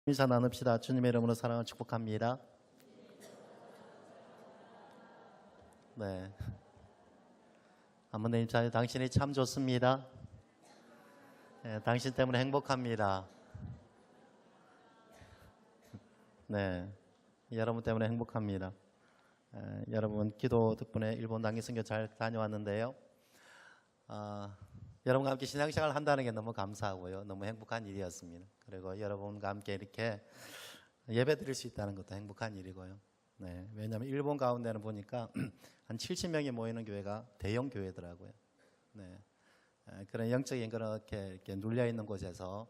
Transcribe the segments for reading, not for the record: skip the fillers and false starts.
인사 나눕시다. 주님의 이름으로 사랑을 축복합니다. 네. 아무님 자, 당신이 참 좋습니다. 네, 당신 때문에 행복합니다. 네, 여러분 때문에 행복합니다. 여러분 기도 덕분에 일본 단기 선교 잘 다녀왔는데요. 여러분과 함께 신앙생활 한다는 게 너무 감사하고요. 너무 행복한 일이었습니다. 그리고 여러분과 함께 이렇게 예배 드릴 수 있다는 것도 행복한 일이고요. 네, 왜냐하면 일본 가운데는 보니까 한 70명이 모이는 교회가 대형 교회더라고요. 네, 그런 영적인 그렇게 이렇게 눌려 있는 곳에서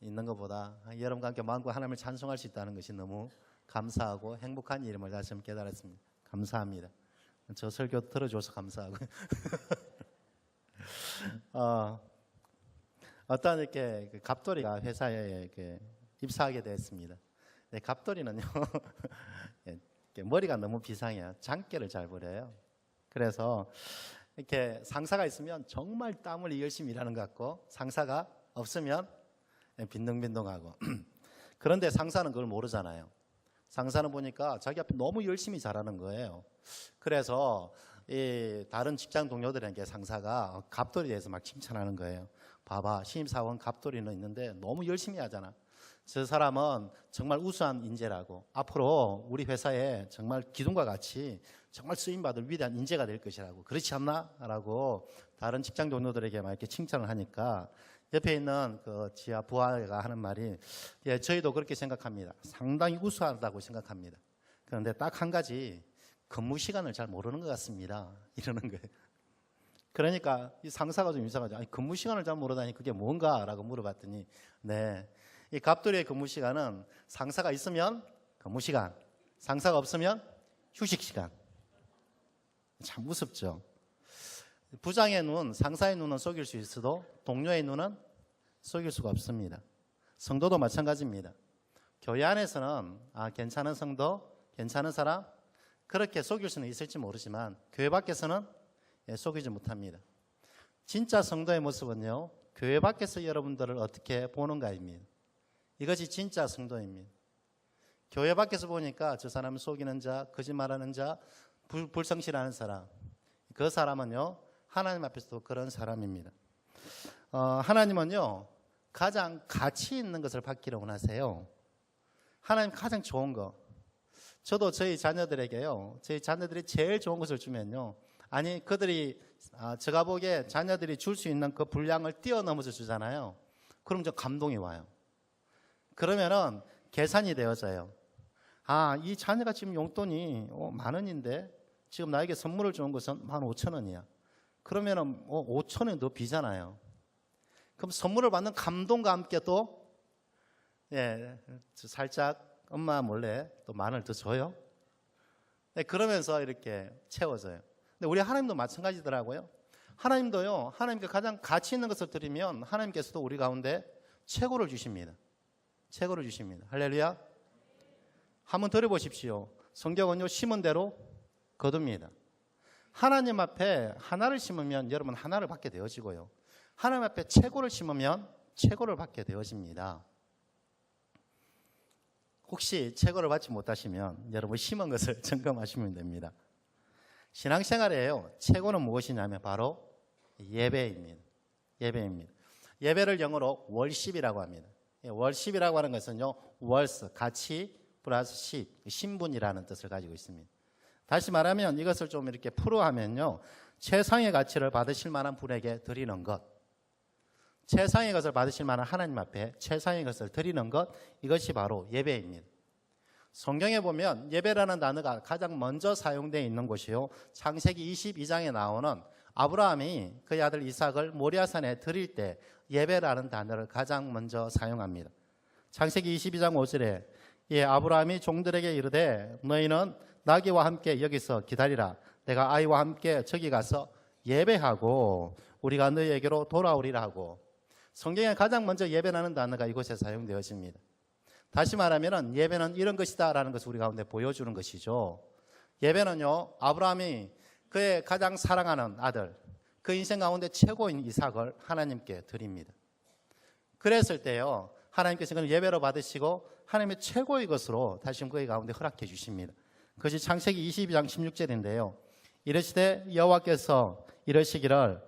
있는 것보다 여러분과 함께 마음과 하나님을 찬송할 수 있다는 것이 너무 감사하고 행복한 일임을 다시 한번 깨달았습니다. 감사합니다. 저 설교 들어줘서 감사하고요. 어떤 이렇게 갑돌이가 회사에 이렇게 입사하게 됐습니다. 네, 갑돌이는요 머리가 너무 비상해요. 장깨를 잘 부려요. 그래서 이렇게 상사가 있으면 정말 땀을 열심히 일하는 것 같고 상사가 없으면 빈둥빈둥하고 그런데 상사는 그걸 모르잖아요. 상사는 보니까 자기 앞에 너무 열심히 잘하는 거예요. 그래서 이 다른 직장 동료들에게 상사가 갑돌이에 대해서 막 칭찬하는 거예요. 봐봐, 신입사원 갑돌이는 있는데 너무 열심히 하잖아. 저 사람은 정말 우수한 인재라고 앞으로 우리 회사에 정말 기둥과 같이 정말 쓰임받을 위대한 인재가 될 것이라고. 그렇지 않나? 라고 다른 직장 동료들에게 막 이렇게 칭찬을 하니까 옆에 있는 그 지하 부하가 하는 말이 예, 저희도 그렇게 생각합니다. 상당히 우수하다고 생각합니다. 그런데 딱 한 가지 근무 시간을 잘 모르는 것 같습니다. 이러는 거예요. 그러니까 이 상사가 좀 이상하죠. 아니, 근무 시간을 잘 모르다니 그게 뭔가라고 물어봤더니 네, 이 갑돌이의 근무 시간은 상사가 있으면 근무 시간, 상사가 없으면 휴식 시간. 참 우습죠. 부장의 눈, 상사의 눈은 속일 수 있어도 동료의 눈은 속일 수가 없습니다. 성도도 마찬가지입니다. 교회 안에서는 괜찮은 성도, 괜찮은 사람 그렇게 속일 수는 있을지 모르지만 교회 밖에서는 속이지 못합니다. 진짜 성도의 모습은요, 교회 밖에서 여러분들을 어떻게 보는가입니다. 이것이 진짜 성도입니다. 교회 밖에서 보니까 저 사람을 속이는 자, 거짓말하는 자, 불성실하는 사람, 그 사람은요 하나님 앞에서도 그런 사람입니다. 하나님은요 가장 가치 있는 것을 받기를 원하세요. 하나님 가장 좋은 거. 저도 저희 자녀들에게요, 저희 자녀들이 제일 좋은 것을 주면요, 아니 그들이 제가 보기에 자녀들이 줄 수 있는 그 분량을 뛰어넘어서 주잖아요. 그럼 저 감동이 와요. 그러면은 계산이 되어져요. 이 자녀가 지금 용돈이 10,000원인데 지금 나에게 선물을 주는 것은 15,000원이야. 그러면은 5,000원이 더 비잖아요. 그럼 선물을 받는 감동과 함께 또 살짝 엄마 몰래 또 10,000원을 더 줘요. 네, 그러면서 이렇게 채워져요. 근데 우리 하나님도 마찬가지더라고요. 하나님도요, 하나님께 가장 가치 있는 것을 드리면 하나님께서도 우리 가운데 최고를 주십니다. 최고를 주십니다. 할렐루야. 한번 들어보십시오. 성경은요, 심은 대로 거둡니다. 하나님 앞에 하나를 심으면 여러분 하나를 받게 되어지고요, 하나님 앞에 최고를 심으면 최고를 받게 되어집니다. 혹시 최고를 받지 못하시면 여러분 심은 것을 점검하시면 됩니다. 신앙생활에요, 최고는 무엇이냐면 바로 예배입니다. 예배입니다. 예배를 영어로 월십이라고 합니다. 월십이라고 하는 것은요, 월스, 가치 플러스 십, 신분이라는 뜻을 가지고 있습니다. 다시 말하면 이것을 좀 이렇게 풀어하면요, 최상의 가치를 받으실 만한 분에게 드리는 것, 최상의 것을 받으실 만한 하나님 앞에 최상의 것을 드리는 것, 이것이 바로 예배입니다. 성경에 보면 예배라는 단어가 가장 먼저 사용되어 있는 곳이요, 창세기 22장에 나오는 아브라함이 그의 아들 이삭을 모리아산에 드릴 때 예배라는 단어를 가장 먼저 사용합니다. 창세기 22장 5절에 아브라함이 종들에게 이르되 너희는 나귀와 함께 여기서 기다리라. 내가 아이와 함께 저기 가서 예배하고 우리가 너희에게로 돌아오리라 하고, 성경에 가장 먼저 예배라는 단어가 이곳에 사용되어집니다. 다시 말하면 예배는 이런 것이다 라는 것을 우리 가운데 보여주는 것이죠. 예배는요, 아브라함이 그의 가장 사랑하는 아들, 그 인생 가운데 최고인 이삭을 하나님께 드립니다. 그랬을 때요, 하나님께서 그는 예배로 받으시고 하나님의 최고의 것으로 다시 그의 가운데 허락해 주십니다. 그것이 창세기 22장 16절인데요. 이르시되 여호와께서 이르시기를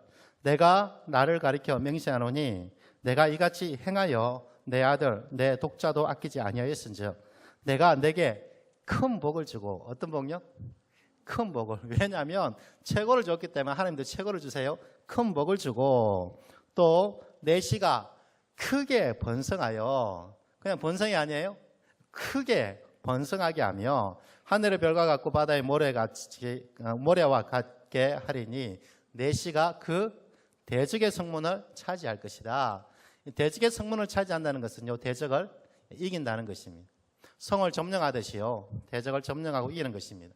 내가 나를 가리켜 맹세하노니 내가 이같이 행하여 내 아들 내 독자도 아끼지 아니하였은즉 내가 내게 큰 복을 주고 어떤 복요? 큰 복을. 왜냐하면 최고를 줬기 때문에 하나님도 최고를 주세요. 큰 복을 주고 또 내 씨가 크게 번성하여 그냥 번성이 아니에요. 크게 번성하게 하며 하늘의 별과 같고 바다의 모래와 같게 하리니 내 씨가 그 대적의 성문을 차지할 것이다. 대적의 성문을 차지한다는 것은요, 대적을 이긴다는 것입니다. 성을 점령하듯이요, 대적을 점령하고 이기는 것입니다.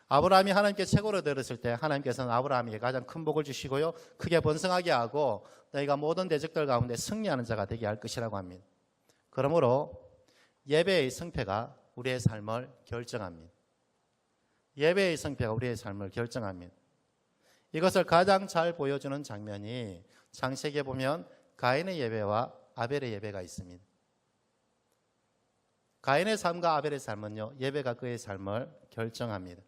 아브라함이 하나님께 최고로 들었을 때 하나님께서는 아브라함에게 가장 큰 복을 주시고요, 크게 번성하게 하고 너희가 모든 대적들 가운데 승리하는 자가 되게 할 것이라고 합니다. 그러므로 예배의 성패가 우리의 삶을 결정합니다. 예배의 성패가 우리의 삶을 결정합니다. 이것을 가장 잘 보여주는 장면이 창세기에 보면 가인의 예배와 아벨의 예배가 있습니다. 가인의 삶과 아벨의 삶은요, 예배가 그의 삶을 결정합니다.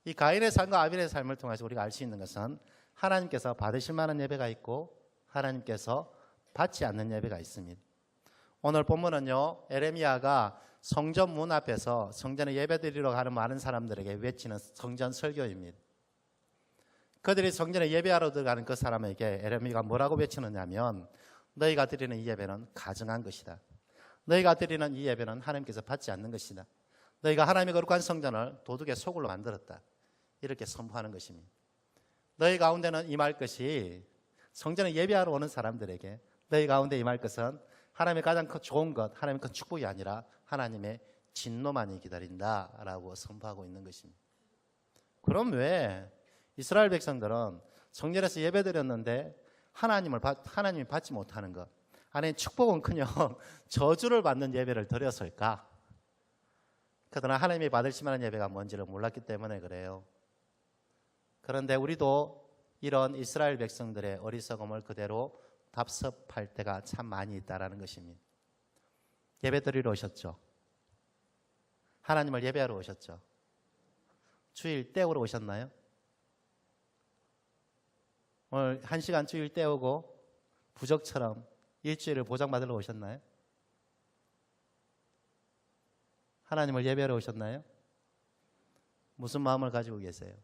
이 가인의 삶과 아벨의 삶을 통해서 우리가 알 수 있는 것은 하나님께서 받으실 만한 예배가 있고 하나님께서 받지 않는 예배가 있습니다. 오늘 본문은요, 에레미야가 성전 문 앞에서 성전에 예배드리러 가는 많은 사람들에게 외치는 성전 설교입니다. 그들이 성전에 예배하러 들어가는 그 사람에게 에레미야가 뭐라고 외치느냐면 너희가 드리는 이 예배는 가증한 것이다. 너희가 드리는 이 예배는 하나님께서 받지 않는 것이다. 너희가 하나님의 거룩한 성전을 도둑의 소굴로 만들었다. 이렇게 선포하는 것입니다. 너희 가운데는 임할 것이 성전에 예배하러 오는 사람들에게 너희 가운데 임할 것은 하나님의 가장 좋은 것, 하나님의 큰 축복이 아니라 하나님의 진노만이 기다린다라고 선포하고 있는 것입니다. 그럼 왜 이스라엘 백성들은 성전에서 예배드렸는데 하나님이 받지 못하는 것, 하나님의 축복은커녕 저주를 받는 예배를 드렸을까? 그러나 하나님이 받으실 만한 예배가 뭔지를 몰랐기 때문에 그래요. 그런데 우리도 이런 이스라엘 백성들의 어리석음을 그대로 답습할 때가 참 많이 있다라는 것입니다. 예배드리러 오셨죠? 하나님을 예배하러 오셨죠? 주일 때우러 오셨나요? 오늘 1시간 주일 때우고 부적처럼 일주일을 보장받으러 오셨나요? 하나님을 예배하러 오셨나요? 무슨 마음을 가지고 계세요?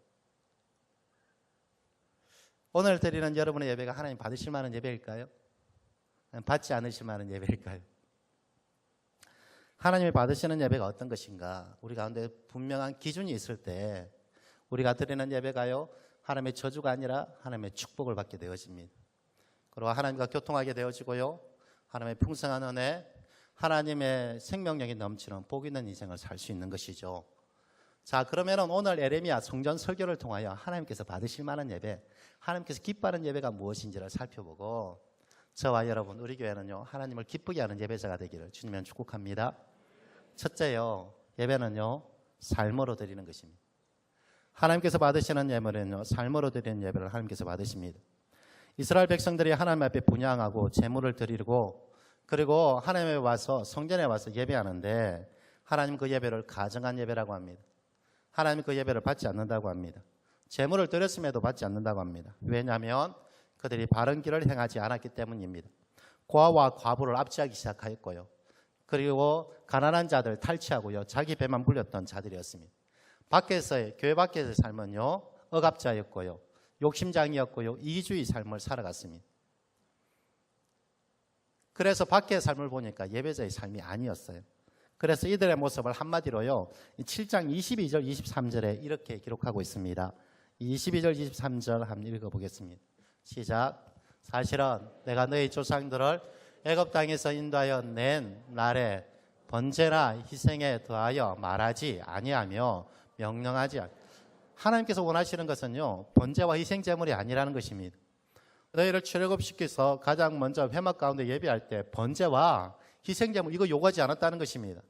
오늘 드리는 여러분의 예배가 하나님 받으실 만한 예배일까요? 받지 않으실 만한 예배일까요? 하나님이 받으시는 예배가 어떤 것인가? 우리 가운데 분명한 기준이 있을 때 우리가 드리는 예배가요, 하나님의 저주가 아니라 하나님의 축복을 받게 되어집니다. 그리고 하나님과 교통하게 되어지고요, 하나님의 풍성한 은혜, 하나님의 생명력이 넘치는 복 있는 인생을 살 수 있는 것이죠. 자, 그러면 오늘 에레미야 성전 설교를 통하여 하나님께서 받으실 만한 예배, 하나님께서 기뻐하는 예배가 무엇인지를 살펴보고 저와 여러분, 우리 교회는요, 하나님을 기쁘게 하는 예배자가 되기를 주님은 축복합니다. 첫째요, 예배는요, 삶으로 드리는 것입니다. 하나님께서 받으시는 예배는요, 삶으로 드리는 예배를 하나님께서 받으십니다. 이스라엘 백성들이 하나님 앞에 분향하고 제물을 드리고 그리고 하나님에 와서 성전에 와서 예배하는데 하나님 그 예배를 가증한 예배라고 합니다. 하나님 그 예배를 받지 않는다고 합니다. 제물을 드렸음에도 받지 않는다고 합니다. 왜냐하면 그들이 바른 길을 행하지 않았기 때문입니다. 고아와 과부를 압제하기 시작하였고요. 그리고 가난한 자들 탈취하고요, 자기 배만 불렸던 자들이었습니다. 교회 밖에서의 삶은요, 억압자였고요, 욕심장이었고요, 이기주의 삶을 살아갔습니다. 그래서 밖의 삶을 보니까 예배자의 삶이 아니었어요. 그래서 이들의 모습을 한마디로요, 7장 22절 23절에 이렇게 기록하고 있습니다. 22절 23절 한번 읽어보겠습니다. 시작. 사실은 내가 너희 조상들을 애굽 땅에서 인도하여 낸 날에 번제나 희생에 더하여 말하지 아니하며 명령하지 하나님께서 원하시는 것은요, 번제와 희생 제물이 아니라는 것입니다. 너희를 출애굽시켜서 가장 먼저 회막 가운데 예배할 때 번제와 희생 제물 이거 요구하지 않았다는 것입니다.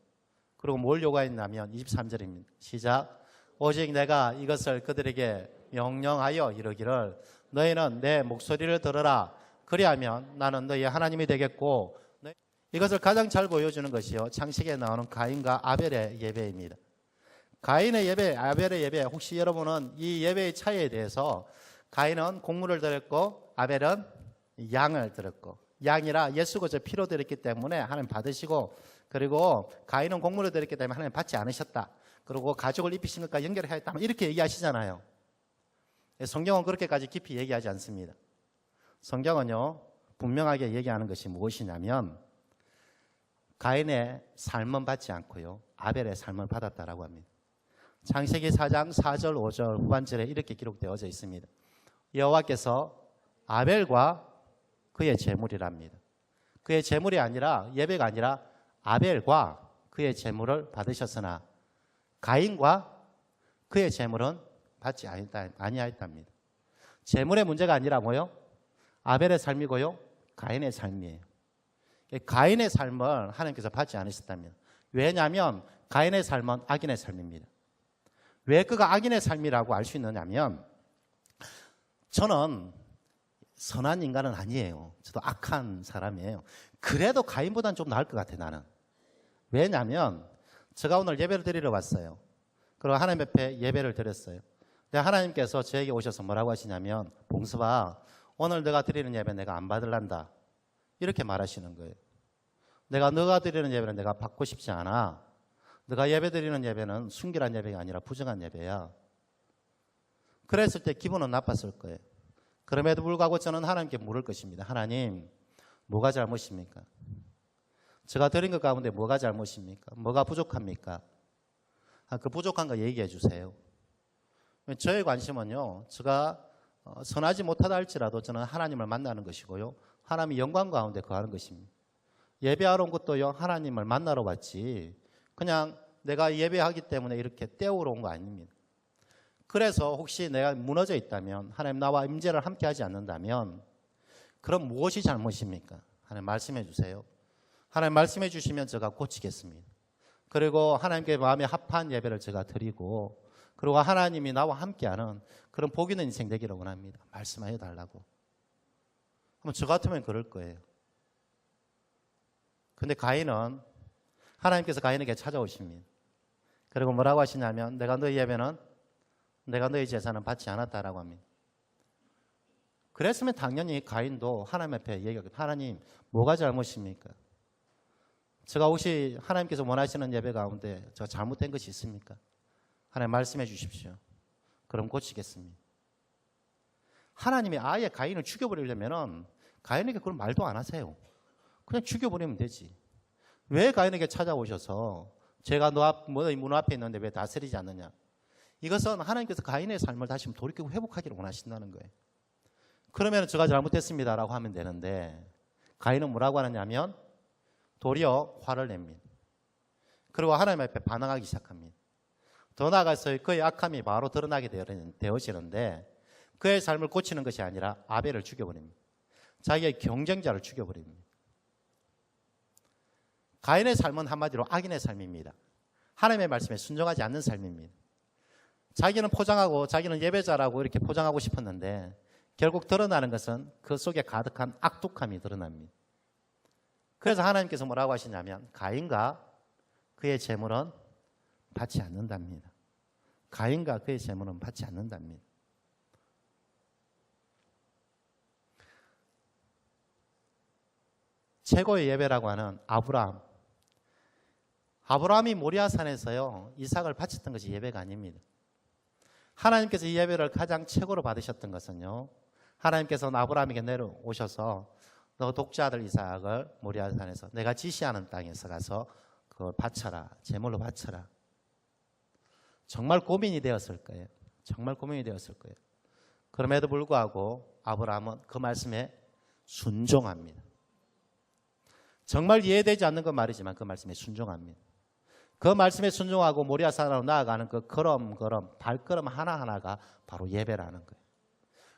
그리고 뭘 요구했냐면 23절입니다. 시작. 오직 내가 이것을 그들에게 명령하여 이르기를 너희는 내 목소리를 들으라. 그리하면 나는 너희의 하나님이 되겠고, 이것을 가장 잘 보여주는 것이요 창세기에 나오는 가인과 아벨의 예배입니다. 가인의 예배, 아벨의 예배, 혹시 여러분은 이 예배의 차이에 대해서 가인은 곡물을 드렸고 아벨은 양을 드렸고, 양이라 예수 그리스도의 피로 드렸기 때문에 하나님 받으시고, 그리고 가인은 곡물을 드렸기 때문에 하나님 받지 않으셨다. 그리고 가죽을 입히신 것과 연결하였다. 이렇게 얘기하시잖아요. 성경은 그렇게까지 깊이 얘기하지 않습니다. 성경은요 분명하게 얘기하는 것이 무엇이냐면 가인의 삶은 받지 않고요 아벨의 삶을 받았다라고 합니다. 창세기 4장 4절 5절 후반절에 이렇게 기록되어져 있습니다. 여호와께서 아벨과 그의 제물이랍니다. 그의 제물이 아니라, 예배가 아니라 아벨과 그의 제물을 받으셨으나 가인과 그의 제물은 받지 아니하였답니다. 제물의 문제가 아니라 뭐요? 아벨의 삶이고요 가인의 삶이에요. 가인의 삶을 하나님께서 받지 않으셨답니다. 왜냐하면 가인의 삶은 악인의 삶입니다. 왜 그가 악인의 삶이라고 알 수 있느냐면, 저는 선한 인간은 아니에요. 저도 악한 사람이에요. 그래도 가인보다는 좀 나을 것 같아요, 나는. 왜냐하면 제가 오늘 예배를 드리러 왔어요. 그리고 하나님 앞에 예배를 드렸어요. 근데 하나님께서 저에게 오셔서 뭐라고 하시냐면, 봉수아, 오늘 너가 드리는 예배 내가 안 받을란다. 이렇게 말하시는 거예요. 너가 드리는 예배는 내가 받고 싶지 않아. 너가 예배 드리는 예배는 순결한 예배가 아니라 부정한 예배야. 그랬을 때 기분은 나빴을 거예요. 그럼에도 불구하고 저는 하나님께 물을 것입니다. 하나님, 뭐가 잘못입니까? 제가 드린 것 가운데 뭐가 잘못입니까? 뭐가 부족합니까? 그 부족한 거 얘기해 주세요. 저의 관심은요, 제가 선하지 못하다 할지라도 저는 하나님을 만나는 것이고요, 하나님의 영광 가운데 거하는 것입니다. 예배하러 온 것도요, 하나님을 만나러 왔지 그냥 내가 예배하기 때문에 이렇게 때우러 온 거 아닙니다. 그래서 혹시 내가 무너져 있다면, 하나님 나와 임재를 함께 하지 않는다면, 그럼 무엇이 잘못입니까? 하나님 말씀해 주세요. 하나님 말씀해 주시면 제가 고치겠습니다. 그리고 하나님께 마음에 합한 예배를 제가 드리고, 그리고 하나님이 나와 함께하는 그런 복 있는 인생 되기를 원합니다. 말씀하여 달라고. 그럼 저 같으면 그럴 거예요. 근데 가인은, 하나님께서 가인에게 찾아오십니다. 그리고 뭐라고 하시냐면, 내가 너희 예배는, 내가 너희 제사는 받지 않았다라고 합니다. 그랬으면 당연히 가인도 하나님 앞에 얘기하겠다. 하나님, 뭐가 잘못입니까? 제가 혹시 하나님께서 원하시는 예배 가운데 제가 잘못된 것이 있습니까? 하나님 말씀해 주십시오. 그럼 고치겠습니다. 하나님이 아예 가인을 죽여버리려면 가인에게 그런 말도 안 하세요. 그냥 죽여버리면 되지. 왜 가인에게 찾아오셔서 제가 너희 문 앞에 있는데 왜 다스리지 않느냐? 이것은 하나님께서 가인의 삶을 다시 돌이키고 회복하기를 원하신다는 거예요. 그러면 제가 잘못했습니다라고 하면 되는데, 가인은 뭐라고 하느냐면 도리어 화를 냅니다. 그리고 하나님 앞에 반항하기 시작합니다. 더 나아가서 그의 악함이 바로 드러나게 되어지는데, 그의 삶을 고치는 것이 아니라 아벨을 죽여버립니다. 자기의 경쟁자를 죽여버립니다. 가인의 삶은 한마디로 악인의 삶입니다. 하나님의 말씀에 순종하지 않는 삶입니다. 자기는 포장하고, 자기는 예배자라고 이렇게 포장하고 싶었는데 결국 드러나는 것은 그 속에 가득한 악독함이 드러납니다. 그래서 하나님께서 뭐라고 하시냐면, 가인과 그의 제물은 받지 않는답니다. 가인과 그의 제물은 받지 않는답니다. 최고의 예배라고 하는 아브라함이 모리아산에서요 이삭을 바쳤던 것이 예배가 아닙니다. 하나님께서 이 예배를 가장 최고로 받으셨던 것은요, 하나님께서는 아브라함에게 내려오셔서 너 독자 아들 이삭을 모리아산에서 내가 지시하는 땅에서 가서 그걸 바쳐라, 제물로 바쳐라. 정말 고민이 되었을 거예요. 정말 고민이 되었을 거예요. 그럼에도 불구하고 아브라함은 그 말씀에 순종합니다. 정말 이해되지 않는 건 말이지만 그 말씀에 순종합니다. 그 말씀에 순종하고 모리아산으로 나아가는 그 걸음걸음, 발걸음 하나하나가 바로 예배라는 거예요.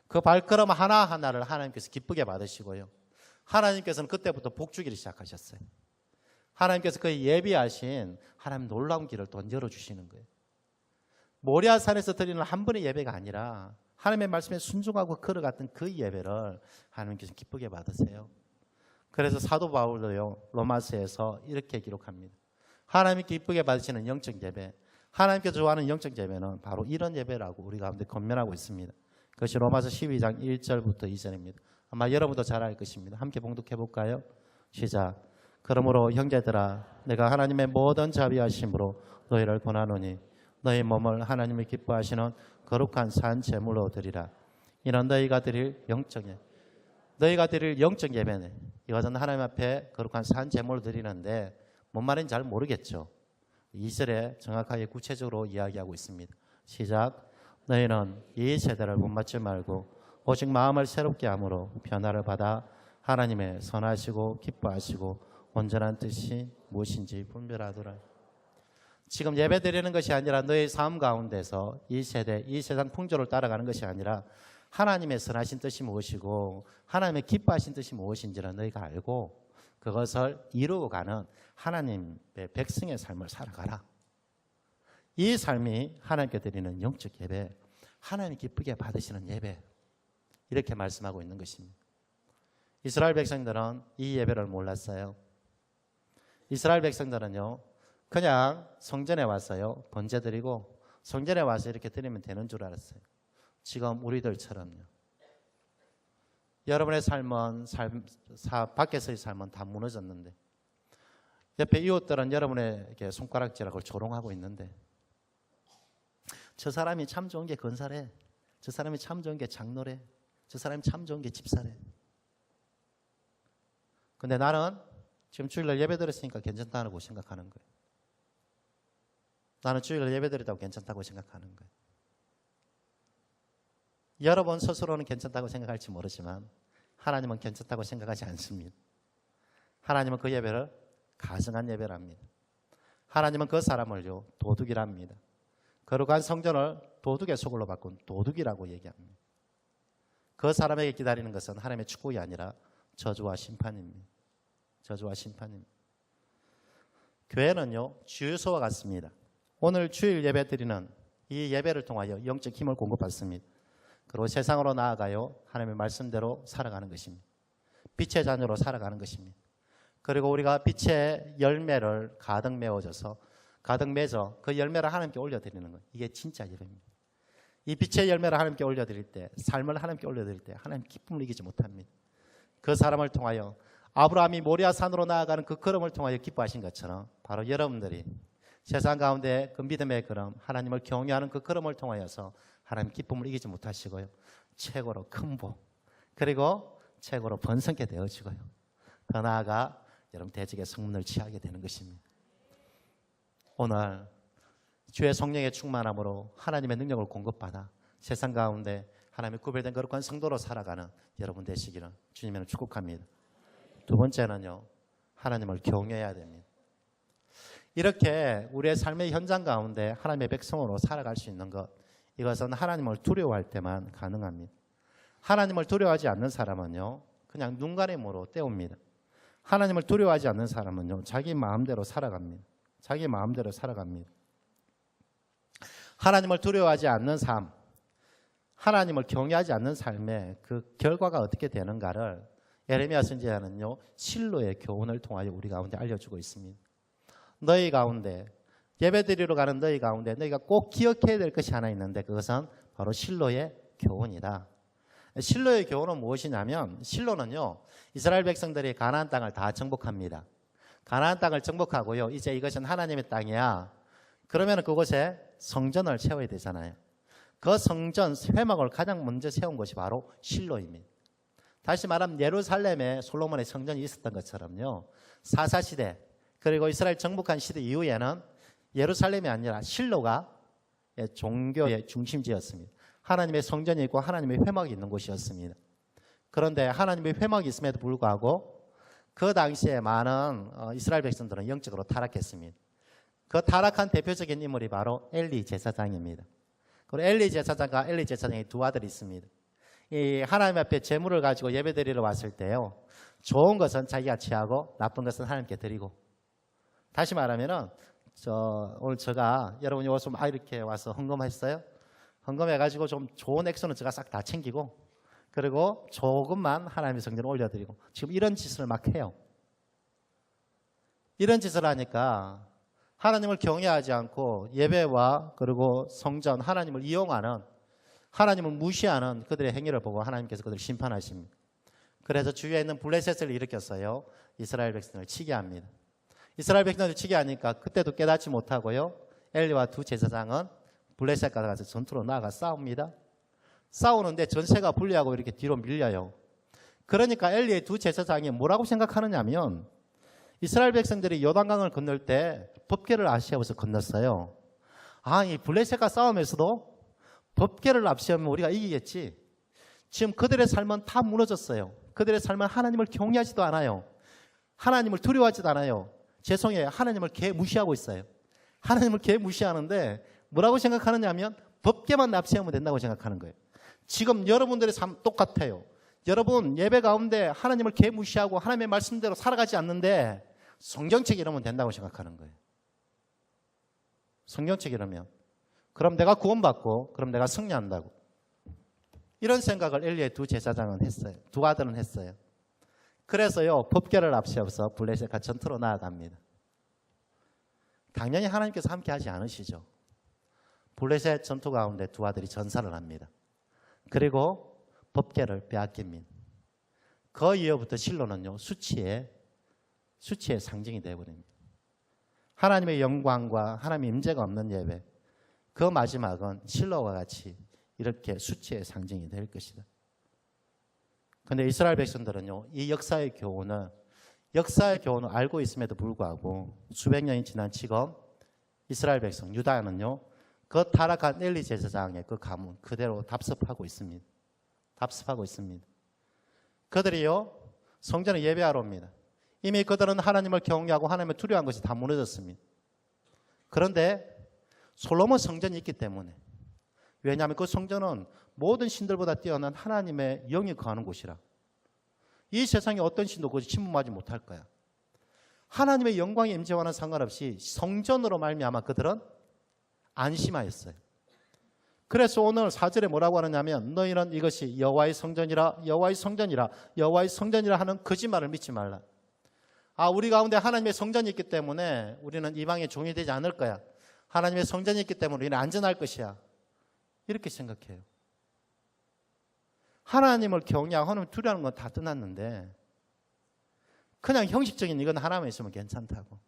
그 발걸음 하나하나를 하나님께서 기쁘게 받으시고요, 하나님께서는 그때부터 복 주기를 시작하셨어요. 하나님께서 그 예비하신 하나님 놀라운 길을 또 열어주시는 거예요. 모리아산에서 드리는 한 번의 예배가 아니라 하나님의 말씀에 순종하고 걸어갔던 그 예배를 하나님께서 기쁘게 받으세요. 그래서 사도 바울도요 로마서에서 이렇게 기록합니다. 하나님이 기쁘게 받으시는 영적 예배, 하나님께서 좋아하는 영적 예배는 바로 이런 예배라고 우리 가운데 권면하고 있습니다. 그것이 로마서 12장 1절부터 2절입니다. 아마 여러분도 잘 알 것입니다. 함께 봉독해 볼까요? 시작. 그러므로 형제들아 내가 하나님의 모든 자비하심으로 너희를 권하노니 너희 몸을 하나님이 기뻐하시는 거룩한 산 제물로 드리라. 이는 너희가 드릴 영적 예배네. 이것은 하나님 앞에 거룩한 산 제물로 드리는데 뭔 말인지 잘 모르겠죠. 2절에 정확하게 구체적으로 이야기하고 있습니다. 시작. 너희는 이 세대를 본받지 말고 오직 마음을 새롭게 함으로 변화를 받아 하나님의 선하시고 기뻐하시고 온전한 뜻이 무엇인지 분별하더라. 지금 예배 드리는 것이 아니라 너의 삶 가운데서 이 세대, 이 세상 풍조를 따라가는 것이 아니라 하나님의 선하신 뜻이 무엇이고 하나님의 기뻐하신 뜻이 무엇인지를 너희가 알고 그것을 이루고 가는 하나님의 백성의 삶을 살아가라. 이 삶이 하나님께 드리는 영적 예배, 하나님 기쁘게 받으시는 예배, 이렇게 말씀하고 있는 것입니다. 이스라엘 백성들은 이 예배를 몰랐어요. 이스라엘 백성들은요 그냥 성전에 왔어요. 번제 드리고 성전에 와서 이렇게 드리면 되는 줄 알았어요. 지금 우리들처럼요. 여러분의 삶은 밖에서의 삶은 다 무너졌는데 옆에 이웃들은 여러분에게 손가락질하고 조롱하고 있는데 저 사람이 참 좋은 게 건사래, 저 사람이 참 좋은 게 장로래, 저 사람이 참 좋은 게 집사래. 근데 나는 지금 주일날 예배 드렸으니까 괜찮다고 생각하는 거예요. 나는 주일날 예배 드렸다고 괜찮다고 생각하는 거예요. 여러분 스스로는 괜찮다고 생각할지 모르지만 하나님은 괜찮다고 생각하지 않습니다. 하나님은 그 예배를 가증한 예배랍니다. 하나님은 그 사람을요 도둑이랍니다. 거룩한 성전을 도둑의 소굴로 바꾼 도둑이라고 얘기합니다. 그 사람에게 기다리는 것은 하나님의 축복이 아니라 저주와 심판입니다. 저주와 심판입니다. 교회는요 주유소와 같습니다. 오늘 주일 예배 드리는 이 예배를 통하여 영적 힘을 공급받습니다. 그리고 세상으로 나아가요 하나님의 말씀대로 살아가는 것입니다. 빛의 자녀로 살아가는 것입니다. 그리고 우리가 빛의 열매를 가득 메워져서 가득 맺어 그 열매를 하나님께 올려드리는 것, 이게 진짜 예배입니다. 이 빛의 열매를 하나님께 올려드릴 때, 삶을 하나님께 올려드릴 때 하나님 기쁨을 이기지 못합니다. 그 사람을 통하여 아브라함이 모리아 산으로 나아가는 그 걸음을 통하여 기뻐하신 것처럼 바로 여러분들이 세상 가운데 그 믿음의 걸음, 하나님을 경외하는 그 걸음을 통하여서 하나님 기쁨을 이기지 못하시고요 최고로 큰 복, 그리고 최고로 번성케 되어지고요 더 나아가 여러분 대적의 성문을 취하게 되는 것입니다. 오늘 주의 성령의 충만함으로 하나님의 능력을 공급받아 세상 가운데 하나님의 구별된 거룩한 성도로 살아가는 여러분 되시기를 주님을 축복합니다. 두 번째는요 하나님을 경외해야 됩니다. 이렇게 우리의 삶의 현장 가운데 하나님의 백성으로 살아갈 수 있는 것, 이것은 하나님을 두려워할 때만 가능합니다. 하나님을 두려워하지 않는 사람은요 그냥 눈가림으로 때웁니다. 하나님을 두려워하지 않는 사람은요 자기 마음대로 살아갑니다. 자기 마음대로 살아갑니다. 하나님을 두려워하지 않는 삶, 하나님을 경외하지 않는 삶의 그 결과가 어떻게 되는가를 예레미야 선지자는요 실로의 교훈을 통하여 우리 가운데 알려주고 있습니다. 너희 가운데 예배드리러 가는 너희 가운데 너희가 꼭 기억해야 될 것이 하나 있는데 그것은 바로 실로의 교훈이다. 실로의 교훈은 무엇이냐면 실로는요 이스라엘 백성들이 가나안 땅을 다 정복합니다. 가나안 땅을 정복하고요 이제 이것은 하나님의 땅이야. 그러면 그곳에 성전을 세워야 되잖아요. 그 성전 회막을 가장 먼저 세운 것이 바로 실로입니다. 다시 말하면 예루살렘에 솔로몬의 성전이 있었던 것처럼요 사사시대 그리고 이스라엘 정복한 시대 이후에는 예루살렘이 아니라 실로가 종교의 중심지였습니다. 하나님의 성전이 있고 하나님의 회막이 있는 곳이었습니다. 그런데 하나님의 회막이 있음에도 불구하고 그 당시에 많은 이스라엘 백성들은 영적으로 타락했습니다. 그 타락한 대표적인 인물이 바로 엘리 제사장입니다. 그리고 엘리 제사장과 엘리 제사장의 두 아들이 있습니다. 이 하나님 앞에 제물을 가지고 예배드리러 왔을 때요 좋은 것은 자기가 취하고 나쁜 것은 하나님께 드리고, 다시 말하면은 오늘 제가 여러분이 와서 막 이렇게 와서 헌금하셨어요? 헌금해가지고 좀 좋은 액수는 제가 싹 다 챙기고 그리고 조금만 하나님의 성전에 올려드리고 지금 이런 짓을 막 해요. 이런 짓을 하니까 하나님을 경외하지 않고 예배와 그리고 성전, 하나님을 이용하는, 하나님을 무시하는 그들의 행위를 보고 하나님께서 그들을 심판하십니다. 그래서 주위에 있는 블레셋을 일으켰어요. 이스라엘 백성을 치게 합니다. 이스라엘 백성을 치게 하니까 그때도 깨닫지 못하고요. 엘리와 두 제사장은 블레셋과 가서 전투로 나아가 싸웁니다. 싸우는데 전세가 불리하고 이렇게 뒤로 밀려요. 그러니까 엘리의 두 제사장이 뭐라고 생각하느냐면 이스라엘 백성들이 요단강을 건널 때 법궤를 앞세워서 건넜어요. 아, 이 블레셋과 싸움에서도 법궤를 앞세우면 우리가 이기겠지. 지금 그들의 삶은 다 무너졌어요. 그들의 삶은 하나님을 경외하지도 않아요. 하나님을 두려워하지도 않아요. 죄송해요. 하나님을 개무시하고 있어요. 하나님을 개무시하는데 뭐라고 생각하느냐 하면 법궤만 앞세우면 된다고 생각하는 거예요. 지금 여러분들의 삶 똑같아요. 여러분 예배 가운데 하나님을 개무시하고 하나님의 말씀대로 살아가지 않는데 성경책 이러면 된다고 생각하는 거예요. 성경책 이러면 그럼 내가 구원받고 그럼 내가 승리한다고. 이런 생각을 엘리의 두 제사장은 했어요. 두 아들은 했어요. 그래서요 법궤를 앞세워서 블레셋과 전투로 나아갑니다. 당연히 하나님께서 함께 하지 않으시죠. 블레셋 전투 가운데 두 아들이 전사를 합니다. 그리고 법궤를 빼앗깁니다. 그 이후부터 실로는요 수치의 상징이 되어버립니다. 하나님의 영광과 하나님의 임재가 없는 예배, 그 마지막은 실로와 같이 이렇게 수치의 상징이 될 것이다. 그런데 이스라엘 백성들은요 이 역사의 교훈을 알고 있음에도 불구하고 수백 년이 지난 지금 이스라엘 백성 유다는요 그 타락한 엘리 제사장의 그 가문 그대로 답습하고 있습니다. 그들이요 성전에 예배하러 옵니다. 이미 그들은 하나님을 경외하고 하나님을 두려워한 것이 다 무너졌습니다. 그런데 솔로몬 성전이 있기 때문에, 왜냐하면 그 성전은 모든 신들보다 뛰어난 하나님의 영이 거하는 곳이라. 이 세상에 어떤 신도 그것이 침범하지 못할 거야. 하나님의 영광의 임재와는 상관없이 성전으로 말미암아 그들은 안심하였어요. 그래서 오늘 4절에 뭐라고 하느냐면 너희는 이것이 여호와의 성전이라 하는 거짓말을 믿지 말라. 아, 우리 가운데 하나님의 성전이 있기 때문에 우리는 이방의 종이 되지 않을 거야. 하나님의 성전이 있기 때문에 우리는 안전할 것이야. 이렇게 생각해요. 하나님을 경외하고 하나님을 두려워하는 건 다 떠났는데 그냥 형식적인 이건 하나만 있으면 괜찮다고.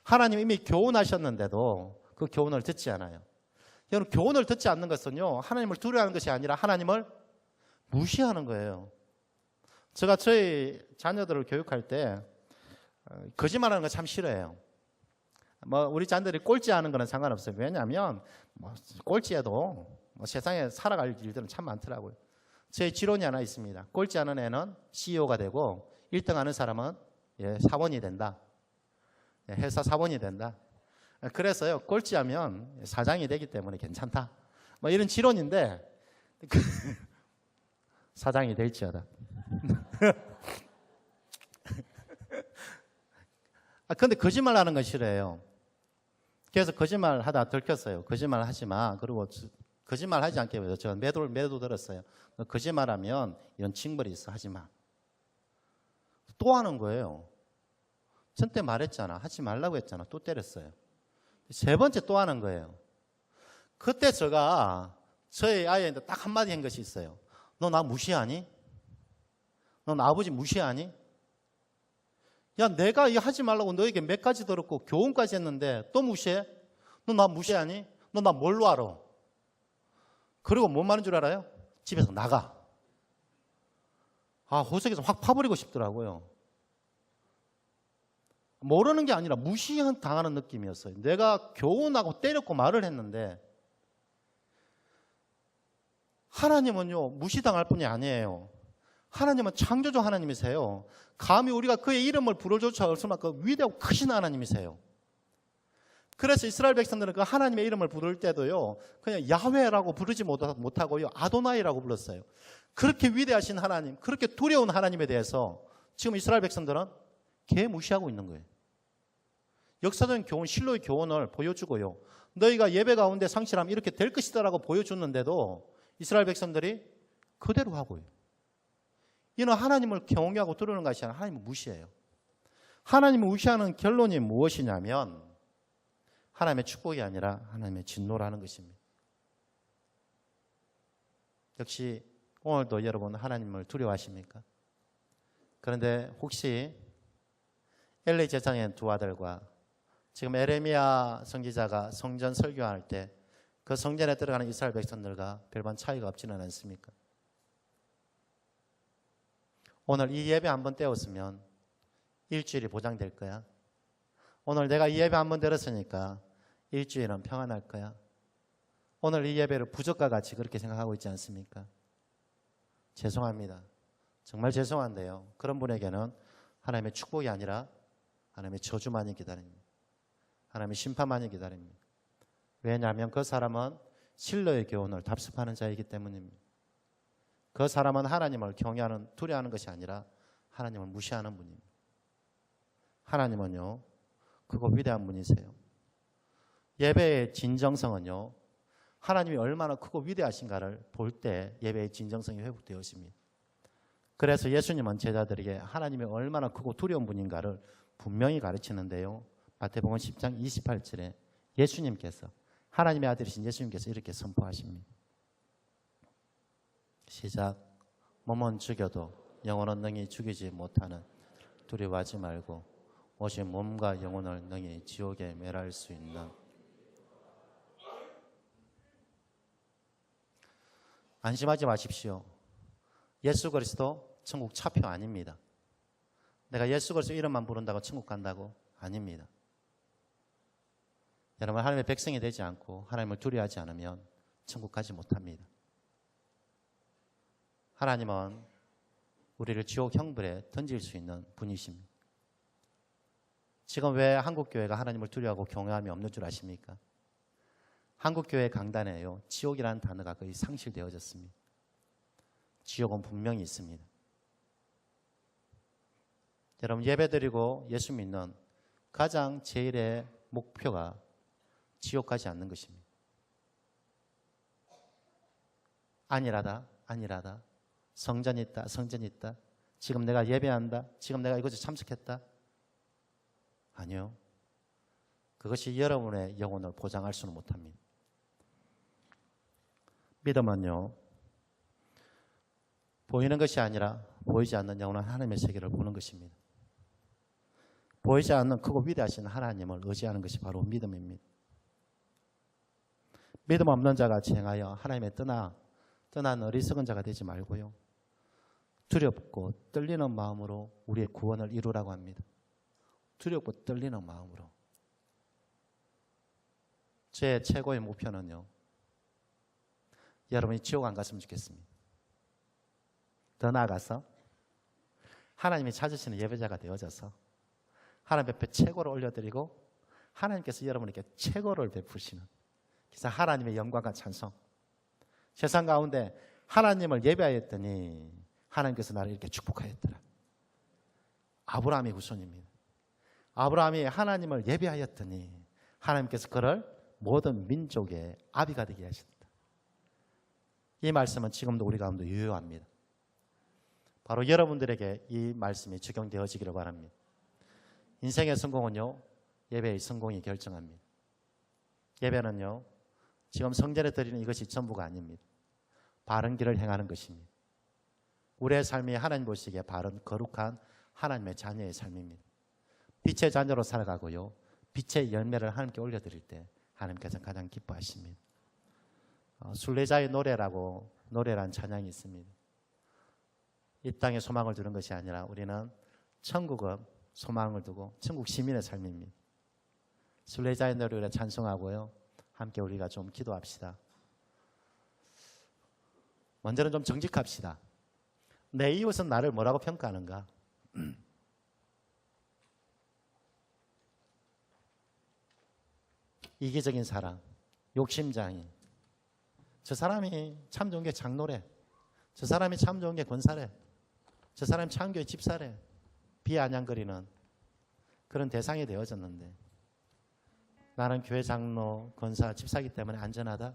하나님 이미 교훈하셨는데도 그 교훈을 듣지 않아요. 여러분 교훈을 듣지 않는 것은요 하나님을 두려워하는 것이 아니라 하나님을 무시하는 거예요. 제가 저희 자녀들을 교육할 때 거짓말하는 거 참 싫어해요. 우리 자녀들이 꼴찌하는 거는 상관없어요. 왜냐하면 꼴찌해도 세상에 살아갈 일들은 참 많더라고요. 제 지론이 하나 있습니다. 꼴찌하는 애는 CEO가 되고 1등하는 사람은 사원이 된다. 회사 사원이 된다. 그래서요 꼴찌하면 사장이 되기 때문에 괜찮다. 이런 지론인데 사장이 될지어다. 근데 거짓말하는 건 싫어해요. 그래서 거짓말 하다 들켰어요. 거짓말 하지 마. 그리고 거짓말 하지 않게 해서 제가 매도 들었어요. 너 거짓말하면 이런 징벌이 있어. 하지 마. 또 하는 거예요. 전때 말했잖아. 하지 말라고 했잖아. 또 때렸어요. 세 번째 또 하는 거예요. 그때 제가 저희 아이한테 딱 한마디 한 것이 있어요. 너 나 무시하니? 너 나 아버지 무시하니? 야, 내가 이 하지 말라고 너에게 몇 가지 들었고 교훈까지 했는데 또 무시해? 너 나 무시하니? 너 나 뭘로 알아? 그리고 뭔 말인 줄 알아요? 집에서 나가. 호석에서 확 파버리고 싶더라고요. 모르는 게 아니라 무시당하는 느낌이었어요. 내가 교훈하고 때렸고 말을 했는데 하나님은요 무시당할 뿐이 아니에요. 하나님은 창조주 하나님이세요. 감히 우리가 그의 이름을 부르조차 없을 만큼 위대하고 크신 하나님이세요. 그래서 이스라엘 백성들은 그 하나님의 이름을 부를 때도요 그냥 야훼라고 부르지 못하고요 아도나이라고 불렀어요. 그렇게 위대하신 하나님, 그렇게 두려운 하나님에 대해서 지금 이스라엘 백성들은 개무시하고 있는 거예요. 역사적인 교훈, 실로의 교훈을 보여주고요 너희가 예배 가운데 상실하면 이렇게 될 것이다라고 보여줬는데도 이스라엘 백성들이 그대로 하고요. 이는 하나님을 경외하고 두려는 것이 아니라 하나님을 무시해요. 하나님을 무시하는 결론이 무엇이냐면 하나님의 축복이 아니라 하나님의 진노라는 것입니다. 역시 오늘도 여러분 하나님을 두려워하십니까? 그런데 혹시 엘리 제사장의 두 아들과 지금 에레미야 선지자가 성전 설교할 때 그 성전에 들어가는 이스라엘 백성들과 별반 차이가 없지는 않습니까? 오늘 이 예배 한번 떼었으면 일주일이 보장될 거야. 오늘 내가 이 예배 한번 들었으니까 일주일은 평안할 거야. 오늘 이 예배를 부적과 같이 그렇게 생각하고 있지 않습니까? 죄송합니다. 정말 죄송한데요. 그런 분에게는 하나님의 축복이 아니라 하나님의 저주만이 기다립니다. 하나님의 심판만이 기다립니다. 왜냐하면 그 사람은 실로의 교훈을 답습하는 자이기 때문입니다. 그 사람은 하나님을 경외하는, 두려워하는 것이 아니라 하나님을 무시하는 분입니다. 하나님은요, 그거 위대한 분이세요. 예배의 진정성은요, 하나님이 얼마나 크고 위대하신가를 볼 때 예배의 진정성이 회복되었습니다. 그래서 예수님은 제자들에게 하나님이 얼마나 크고 두려운 분인가를 분명히 가르치는데요. 마태복음 10장 28절에 예수님께서, 하나님의 아들이신 예수님께서 이렇게 선포하십니다. 시작. 몸은 죽여도 영혼은 능히 죽이지 못하는, 두려워하지 말고 오직 몸과 영혼을 능히 지옥에 멸할 수 있는. 안심하지 마십시오. 예수 그리스도 천국 차표 아닙니다. 내가 예수 그리스도 이름만 부른다고 천국 간다고? 아닙니다. 여러분, 하나님의 백성이 되지 않고 하나님을 두려워하지 않으면 천국 가지 못합니다. 하나님은 우리를 지옥 형벌에 던질 수 있는 분이십니다. 지금 왜 한국교회가 하나님을 두려워하고 경외함이 없는 줄 아십니까? 한국교회 강단에요, 지옥이라는 단어가 거의 상실되어졌습니다. 지옥은 분명히 있습니다. 여러분, 예배드리고 예수 믿는 가장 제일의 목표가 지옥 가지 않는 것입니다. 아니라다. 성전이 있다, 성전이 있다. 지금 내가 예배한다. 지금 내가 이곳에 참석했다. 아니요. 그것이 여러분의 영혼을 보장할 수는 못합니다. 믿음은요, 보이는 것이 아니라 보이지 않는 영원한 하나님의 세계를 보는 것입니다. 보이지 않는 크고 위대하신 하나님을 의지하는 것이 바로 믿음입니다. 믿음 없는 자가 행하여 하나님의 떠난 어리석은 자가 되지 말고요, 두렵고 떨리는 마음으로 우리의 구원을 이루라고 합니다. 두렵고 떨리는 마음으로. 제 최고의 목표는요, 여러분이 지옥 안 갔으면 좋겠습니다. 더 나아가서 하나님이 찾으시는 예배자가 되어져서 하나님 앞에 최고를 올려드리고 하나님께서 여러분에게 최고를 베푸시는, 그래서 하나님의 영광과 찬송. 세상 가운데 하나님을 예배하였더니 하나님께서 나를 이렇게 축복하였더라. 아브라함의 후손입니다. 아브라함이 하나님을 예배하였더니 하나님께서 그를 모든 민족의 아비가 되게 하셨다. 이 말씀은 지금도 우리 가운데 유효합니다. 바로 여러분들에게 이 말씀이 적용되어지기를 바랍니다. 인생의 성공은요, 예배의 성공이 결정합니다. 예배는요, 지금 성전에 드리는 이것이 전부가 아닙니다. 바른 길을 행하는 것입니다. 우리의 삶이 하나님 보시기에 바른 거룩한 하나님의 자녀의 삶입니다. 빛의 자녀로 살아가고요, 빛의 열매를 하나님께 올려드릴 때 하나님께서 가장 기뻐하십니다. 순례자의 노래라는 찬양이 있습니다. 이 땅에 소망을 두는 것이 아니라 우리는 천국은 소망을 두고 천국 시민의 삶입니다. 순례자의 노래를 찬송하고요, 함께 우리가 좀 기도합시다. 먼저는 좀 정직합시다. 내 이웃은 나를 뭐라고 평가하는가? 이기적인 사람, 욕심장인, 저 사람이 참 좋은 게 장로래, 저 사람이 참 좋은 게 권사래, 저 사람이 참 교회 집사래, 비아냥거리는 그런 대상이 되어졌는데, 나는 교회 장로, 권사, 집사이기 때문에 안전하다?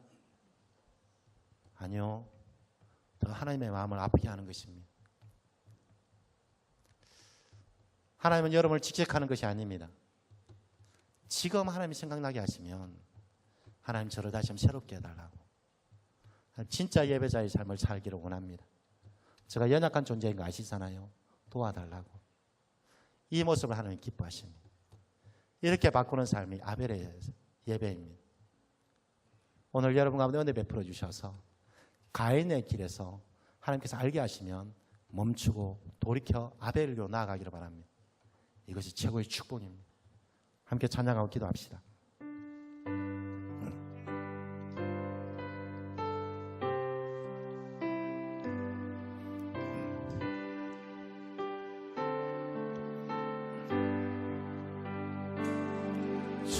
아니요. 더 하나님의 마음을 아프게 하는 것입니다. 하나님은 여러분을 직책하는 것이 아닙니다. 지금 하나님이 생각나게 하시면 하나님 저를 다시 한번 새롭게 해달라고, 진짜 예배자의 삶을 살기를 원합니다. 제가 연약한 존재인 거 아시잖아요. 도와달라고. 이 모습을 하나님 기뻐하십니다. 이렇게 바꾸는 삶이 아벨의 예배입니다. 오늘 여러분 가운데 은혜 베풀어 주셔서 가인의 길에서 하나님께서 알게 하시면 멈추고 돌이켜 아벨로 나아가기를 바랍니다. 이것이 최고의 축복입니다. 함께 찬양하고 기도합시다.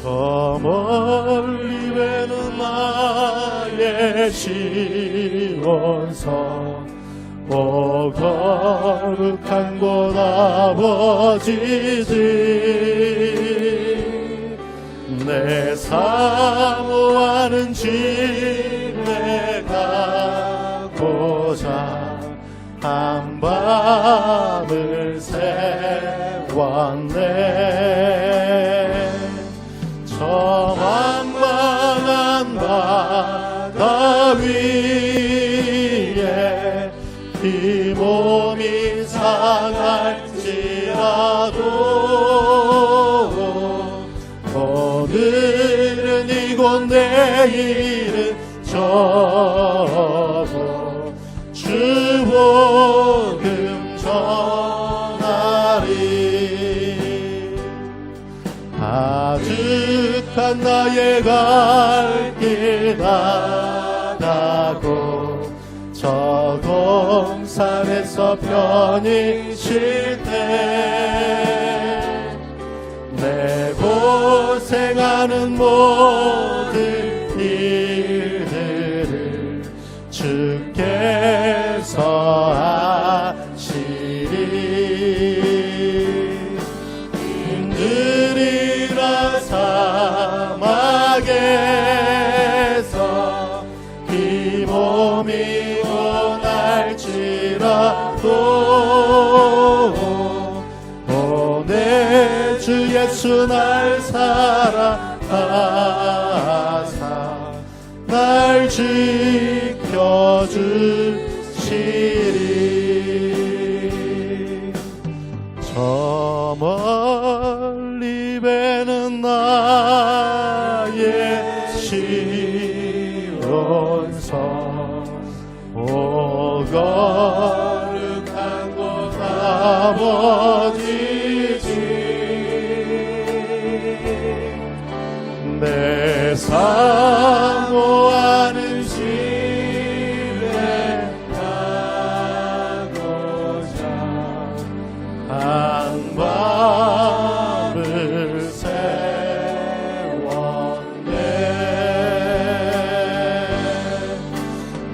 저 멀리 배는 나의 시온성, 오 거룩한 곳 아버지지, 내 사모하는 집에 가고자 한밤을 세웠네. 저 만만한 바다 위에 이 몸이 상할지라도 오늘은 이곳 내일은 저곳 주 복음 전하리. 아득한 나의 갈 길 나가고 저 동산에서 편히 쉴 때 내 고생하는 모든 일들을 주께서 아시리. 힘들이나 사막에서 이 몸이 원할지라도 오늘 주 예수 날 사랑하사 날 지켜주시리. 저 멀리 배는 나의 시온성, 오 거룩한 곳 아버지지, 내 사모하는 집에 가고자 한밤을 세웠네.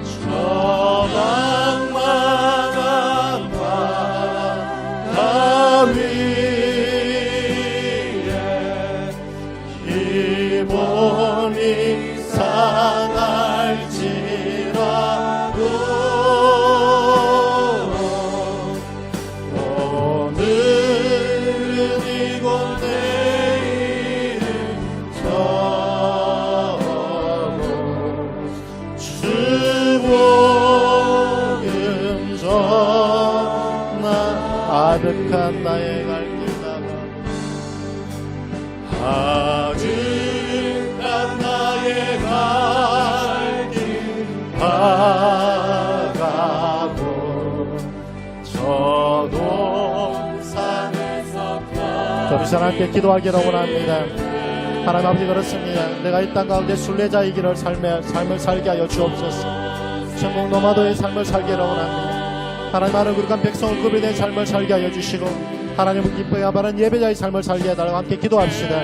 저 망망한 바다 위에 이 몸이 상할지라도 오늘은 이곳 내일은 저곳 주 복음 전하. 아득한 나의 갈 길 나가, 아득한 나의 갈 길 나가고 저 동산에서 저 함께 기도하기를 원합니다. 하나님 아버지 그렇습니다. 내가 이 땅 가운데 순례자이기를 삶을 살게 하여 주옵소서. 천국 노마도의 삶을 살기를 원합니다. 하나님 나는 거룩한 백성을 구별된 삶을 살게 하여 주시고 하나님을 기뻐해 바라는 예배자의 삶을 살게 해달라고 함께 기도합시다.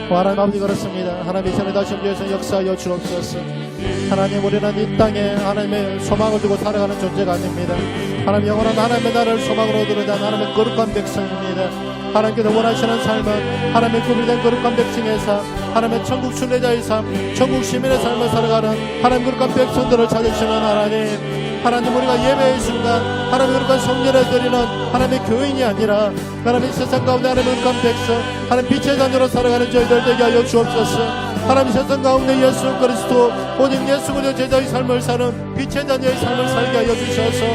하나님 아버지 그렇습니다. 하나님 이 삶에 다시 한번 역사하여 주옵소서. 하나님, 우리는 이 땅에 하나님의 소망을 두고 살아가는 존재가 아닙니다. 하나님, 영원한 하나님의 나라를 소망으로 두르자 하나님의 거룩한 백성입니다. 하나님께서 원하시는 삶은 하나님의 구별된 거룩한 백성의 삶, 하나님의 천국 순례자의 삶, 천국 시민의 삶을 살아가는 하나님 거룩한 백성들을 찾으시는 하나님, 우리가 예배의 순간 하나님 거룩한 성전을 드리는 하나님의 교인이 아니라 하나님 세상 가운데 하나님의 거룩한 백성, 하나님 빛의 자녀로 살아가는 저희들 되게 하여 주옵소서. 하나님, 세상 가운데 예수 그리스도 오직 예수 그리스도 제자의 삶을 사는 빛의 자녀의 삶을 살게 하여 주셔서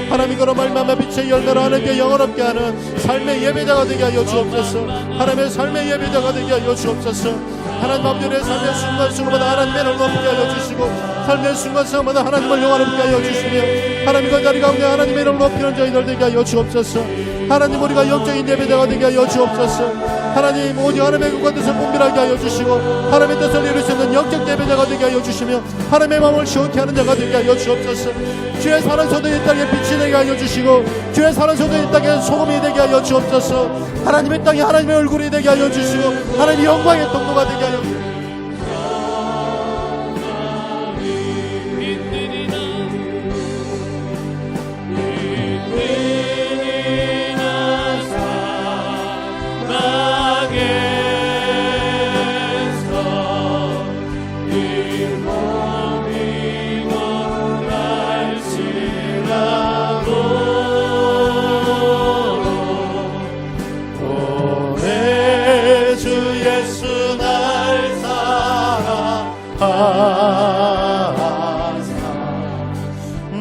하나님, 그로 말미암아 빛의 열매로 하나님께 영원롭게 하는 삶의 예배자가 되게 하여 주옵소서. 하나님의 삶의 예배자가 되게 하여 주옵소서. 하나님, 아버지의 삶의 순간순간마다 하나님의 이름을 높게 하여 주시고 삶의 순간순간마다 하나님을 영원롭게 하여 주시며 하나님, 그 자리 가운데 하나님의 이름을 높이는 저희들 되게 하여 주옵소서. 하나님, 우리가 영적인 예배자가 되게 하여 주옵소서. 하나님, 오직 하나님의 그것 뜻을 분별하게 하여 주시고 하나님의 뜻을 이룰 수 있는 영적 예배자가 되게 하여 주시며 하나님의 마음을 시원케 하는 자가 되게 하여 주옵소서. 주의 사랑 소도 이 땅에 빛이 되게 하여 주시고 주의 사랑 소도 이 땅에 소금이 되게 하여 주옵소서. 하나님의 땅에 하나님의 얼굴이 되게 하여 주시고 하나님의 영광의 통로가 되게 하여 주시고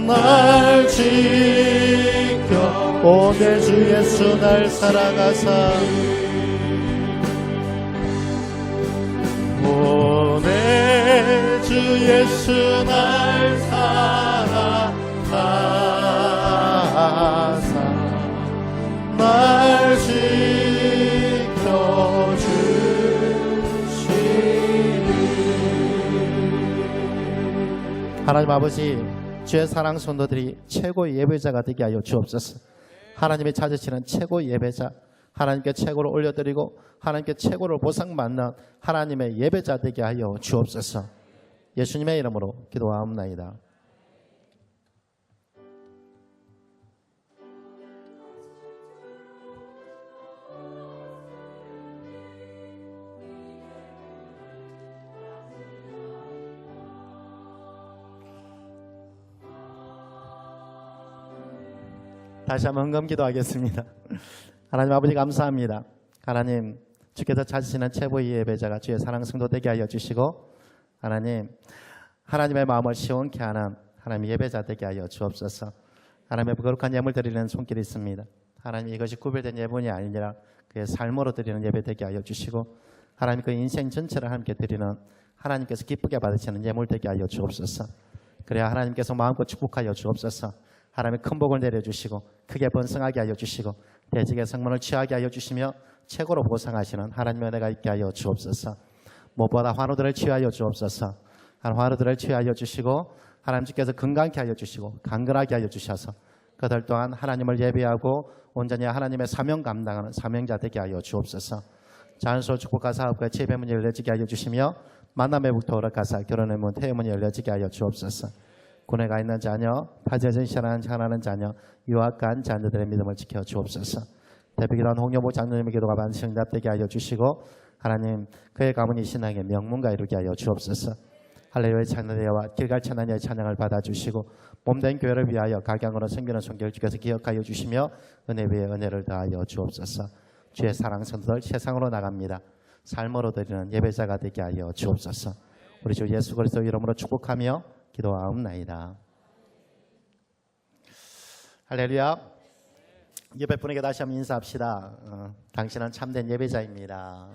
날 지켜 오늘 주 예수 날 사랑하사 오늘 주 예수 날 사랑하사 날 지켜주시니 하나님 아버지, 주의 사랑 성도들이 최고의 예배자가 되게 하여 주옵소서. 하나님이 찾으시는 최고의 예배자, 하나님께 최고를 올려드리고 하나님께 최고를 보상받는 하나님의 예배자 되게 하여 주옵소서. 예수님의 이름으로 기도하옵나이다. 다시 한번 헌금 기도하겠습니다. 하나님 아버지, 감사합니다. 하나님, 주께서 찾으시는 최고의 예배자가 주의 사랑 성도 되게 하여 주시고 하나님, 하나님의 마음을 시원케 하는 하나님 예배자 되게 하여 주옵소서. 하나님의 거룩한 예물 드리는 손길이 있습니다. 하나님, 이것이 구별된 예물이 아니라 그의 삶으로 드리는 예배 되게 하여 주시고 하나님, 그 인생 전체를 함께 드리는 하나님께서 기쁘게 받으시는 예물 되게 하여 주옵소서. 그래야 하나님께서 마음껏 축복하여 주옵소서. 하나님의 큰 복을 내려주시고 크게 번성하게 하여 주시고 대직의 성문을 취하게 하여 주시며 최고로 보상하시는 하나님의 은혜가 있게 하여 주옵소서. 무엇보다 환우들을 취하여 주옵소서. 환우들을 취하여 주시고 하나님께서 건강케 하여 주시고 강건하게 하여 주셔서 그들 또한 하나님을 예배하고 온전히 하나님의 사명 감당하는 사명자 되게 하여 주옵소서. 자연스러운 축복과 사업과 지혜의 문이 열려지게 하여 주시며 만남의 북토 허락하사 결혼의 문 태의 문이 열려지게 하여 주옵소서. 군에 가 있는 자녀, 파지에서 희생하는 자녀, 유학간 자녀들의 믿음을 지켜 주옵소서. 대표기도한 홍여보 장로님의 기도가 반드시 응답되게 하여 주시고 하나님, 그의 가문이 신앙의 명문가 이루게 하여 주옵소서. 할렐루야의 찬양대와 길갈 찬양의 찬양을 받아주시고 몸된 교회를 위하여 각양으로 섬기는 손길을 주께서 기억하여 주시며 은혜 위에 은혜를 더하여 주옵소서. 주의 사랑 성도들 세상으로 나갑니다. 삶으로 드리는 예배자가 되게 하여 주옵소서. 우리 주 예수 그리스도 이름으로 축복하며 기도하옵나이다. 할렐루야. 옆에 분에게 다시 한번 인사합시다. 당신은 참된 예배자입니다.